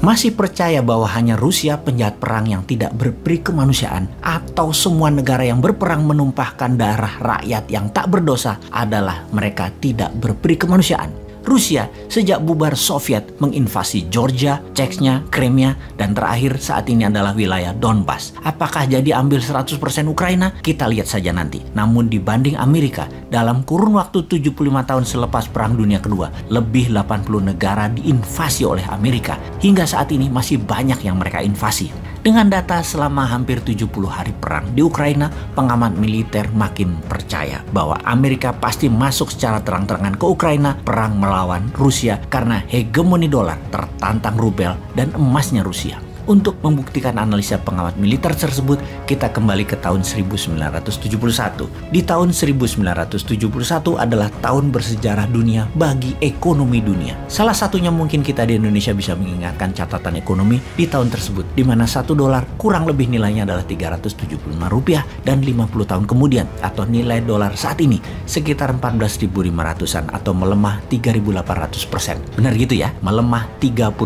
Masih percaya bahwa hanya Rusia penjahat perang yang tidak berperi kemanusiaan, atau semua negara yang berperang menumpahkan darah rakyat yang tak berdosa adalah mereka tidak berperi kemanusiaan? Rusia sejak bubar Soviet menginvasi Georgia, Chechnya, Crimea, dan terakhir saat ini adalah wilayah Donbas. Apakah jadi ambil 100% Ukraina? Kita lihat saja nanti. Namun dibanding Amerika, dalam kurun waktu 75 tahun selepas Perang Dunia Kedua, lebih 80 negara diinvasi oleh Amerika. Hingga saat ini masih banyak yang mereka invasi. Dengan data selama hampir 70 hari perang di Ukraina, pengamat militer makin percaya bahwa Amerika pasti masuk secara terang-terangan ke Ukraina perang melawan Rusia karena hegemoni dolar tertantang rubel dan emasnya Rusia. Untuk membuktikan analisa pengamat militer tersebut, kita kembali ke tahun 1971. Di tahun 1971 adalah tahun bersejarah dunia bagi ekonomi dunia. Salah satunya mungkin kita di Indonesia bisa mengingatkan catatan ekonomi di tahun tersebut, di mana $1 kurang lebih nilainya adalah Rp375 dan 50 tahun kemudian, atau nilai dolar saat ini sekitar 14.500-an atau melemah 3.800%. Benar gitu ya, melemah 38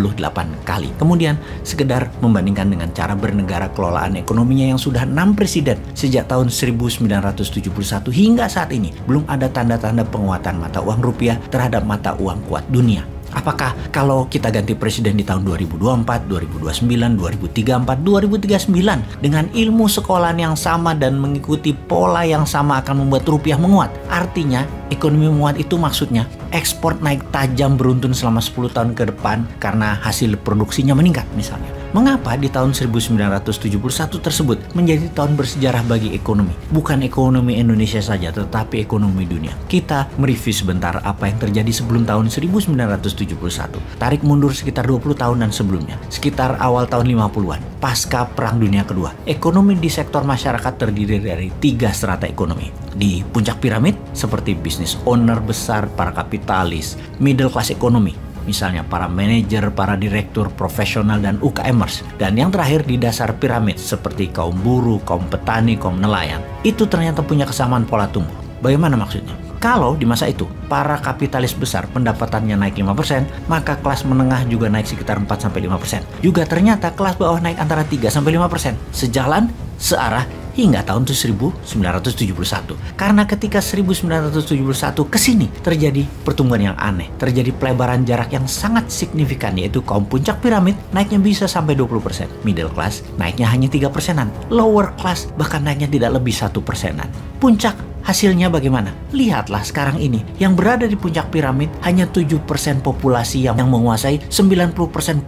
kali. Kemudian sekedar membandingkan dengan cara bernegara kelolaan ekonominya yang sudah 6 presiden sejak tahun 1971 hingga saat ini, belum ada tanda-tanda penguatan mata uang rupiah terhadap mata uang kuat dunia. Apakah kalau kita ganti presiden di tahun 2024, 2029, 2034, 2039 dengan ilmu sekolahan yang sama dan mengikuti pola yang sama akan membuat rupiah menguat? Artinya ekonomi menguat itu maksudnya ekspor naik tajam beruntun selama 10 tahun ke depan karena hasil produksinya meningkat misalnya. Mengapa di tahun 1971 tersebut menjadi tahun bersejarah bagi ekonomi? Bukan ekonomi Indonesia saja, tetapi ekonomi dunia. Kita mereview sebentar apa yang terjadi sebelum tahun 1971. Tarik mundur sekitar 20 tahunan sebelumnya, sekitar awal tahun 50-an, pasca Perang Dunia Kedua. Ekonomi di sektor masyarakat terdiri dari 3 strata ekonomi. Di puncak piramid, seperti business owner besar, para kapitalis, middle class ekonomi, misalnya para manajer, para direktur, profesional, dan UKMers. Dan yang terakhir di dasar piramid seperti kaum buruh, kaum petani, kaum nelayan. Itu ternyata punya kesamaan pola tumbuh. Bagaimana maksudnya? Kalau di masa itu para kapitalis besar pendapatannya naik 5%, maka kelas menengah juga naik sekitar 4-5%. Juga ternyata kelas bawah naik antara 3-5%. Sejalan, searah, hingga tahun 1971. Karena ketika 1971 ke sini terjadi pertumbuhan yang aneh, terjadi pelebaran jarak yang sangat signifikan, yaitu kaum puncak piramid naiknya bisa sampai 20%, middle class naiknya hanya 3%-an, lower class bahkan naiknya tidak lebih 1%-an. Puncak hasilnya bagaimana? Lihatlah sekarang ini, yang berada di puncak piramid hanya 7% populasi yang menguasai 90%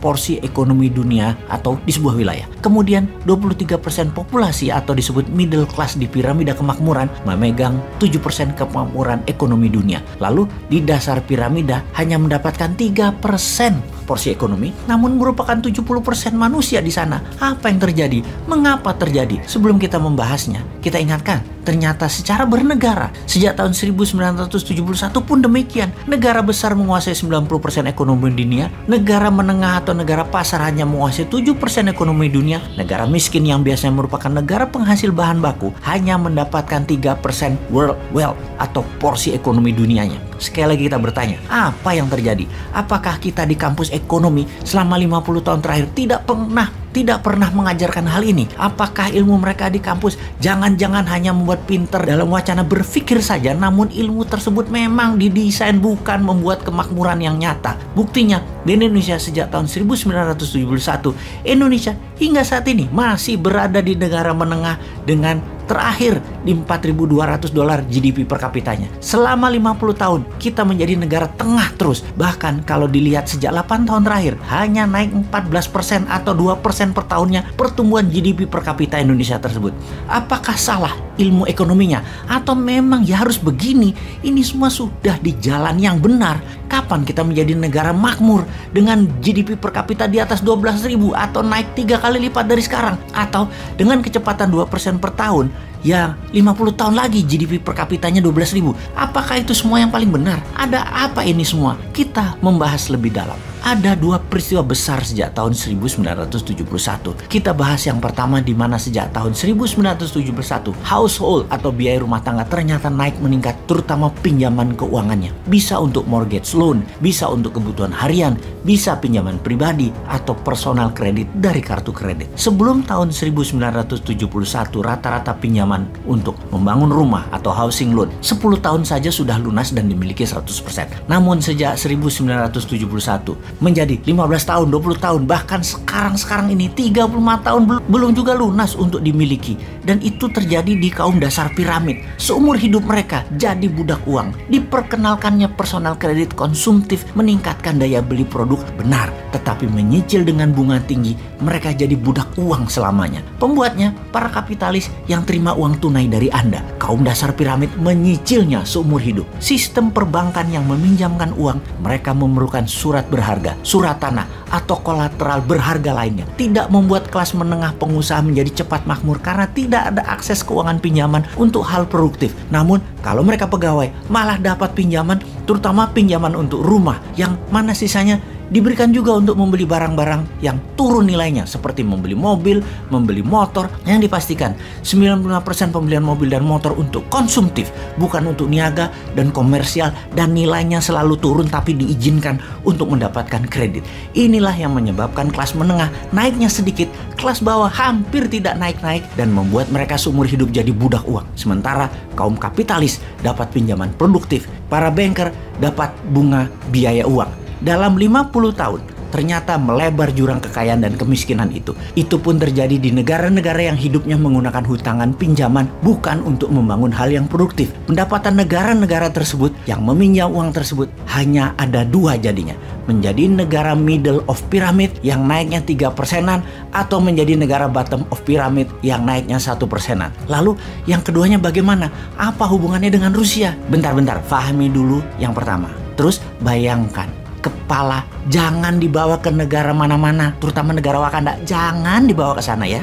porsi ekonomi dunia atau di sebuah wilayah. Kemudian 23% populasi atau disebut middle class di piramida kemakmuran memegang 7% kemakmuran ekonomi dunia. Lalu di dasar piramida hanya mendapatkan 3% porsi ekonomi, namun merupakan 70% manusia di sana. Apa yang terjadi? Mengapa terjadi? Sebelum kita membahasnya, kita ingatkan, ternyata secara bernegara, sejak tahun 1971 pun demikian. Negara besar menguasai 90% ekonomi dunia, negara menengah atau negara pasar hanya menguasai 7% ekonomi dunia, negara miskin yang biasanya merupakan negara penghasil bahan baku hanya mendapatkan 3% world wealth atau porsi ekonomi dunianya. Sekali lagi kita bertanya, apa yang terjadi? Apakah kita di kampus ekonomi selama 50 tahun terakhir tidak pernah mengajarkan hal ini? Apakah ilmu mereka di kampus jangan-jangan hanya membuat pinter dalam wacana berpikir saja, namun ilmu tersebut memang didesain bukan membuat kemakmuran yang nyata? Buktinya, di Indonesia sejak tahun 1971, Indonesia hingga saat ini masih berada di negara menengah dengan terakhir di $4.200 GDP per kapitanya. Selama 50 tahun, kita menjadi negara tengah terus. Bahkan kalau dilihat sejak 8 tahun terakhir, hanya naik 14% atau 2% per tahunnya pertumbuhan GDP per kapita Indonesia tersebut. Apakah salah ilmu ekonominya? Atau memang ya harus begini? Ini semua sudah di jalan yang benar. Kapan kita menjadi negara makmur dengan GDP per kapita di atas 12.000 atau naik 3 kali lipat dari sekarang? Atau dengan kecepatan 2% per tahun, ya 50 tahun lagi GDP per kapitanya 12.000. Apakah itu semua yang paling benar? Ada apa ini semua? Kita membahas lebih dalam. Ada dua peristiwa besar sejak tahun 1971. Kita bahas yang pertama, di mana sejak tahun 1971 household atau biaya rumah tangga ternyata naik meningkat, terutama pinjaman keuangannya. Bisa untuk mortgage loan, bisa untuk kebutuhan harian, bisa pinjaman pribadi atau personal kredit dari kartu kredit. Sebelum tahun 1971 rata-rata pinjaman untuk membangun rumah atau housing loan 10 tahun saja sudah lunas dan dimiliki 100%. Namun sejak 1971 menjadi 15 tahun, 20 tahun, bahkan sekarang ini 35 tahun belum juga lunas untuk dimiliki. Dan itu terjadi di kaum dasar piramid. Seumur hidup mereka jadi budak uang. Diperkenalkannya personal kredit konsumtif meningkatkan daya beli produk, benar, tetapi menyicil dengan bunga tinggi, mereka jadi budak uang selamanya. Pembuatnya para kapitalis yang terima uang tunai dari Anda. Kaum dasar piramid menyicilnya seumur hidup. Sistem perbankan yang meminjamkan uang, mereka memerlukan surat berharga, surat tanah, atau kolateral berharga lainnya. Tidak membuat kelas menengah pengusaha menjadi cepat makmur karena tidak ada akses keuangan pinjaman untuk hal produktif. Namun kalau mereka pegawai malah dapat pinjaman, terutama pinjaman untuk rumah, yang mana sisanya diberikan juga untuk membeli barang-barang yang turun nilainya, seperti membeli mobil, membeli motor, yang dipastikan 95% pembelian mobil dan motor untuk konsumtif, bukan untuk niaga dan komersial, dan nilainya selalu turun tapi diizinkan untuk mendapatkan kredit. Inilah yang menyebabkan kelas menengah naiknya sedikit, kelas bawah hampir tidak naik-naik, dan membuat mereka seumur hidup jadi budak uang. Sementara kaum kapitalis dapat pinjaman produktif, para banker dapat bunga biaya uang. Dalam 50 tahun, ternyata melebar jurang kekayaan dan kemiskinan itu. Itu pun terjadi di negara-negara yang hidupnya menggunakan hutangan pinjaman bukan untuk membangun hal yang produktif. Pendapatan negara-negara tersebut yang meminjam uang tersebut hanya ada dua jadinya. Menjadi negara middle of pyramid yang naiknya 3%-an, atau menjadi negara bottom of pyramid yang naiknya 1%-an. Lalu yang keduanya bagaimana? Apa hubungannya dengan Rusia? Bentar, fahami dulu yang pertama. Terus bayangkan, kepala jangan dibawa ke negara mana-mana, terutama negara Wakanda, jangan dibawa ke sana ya.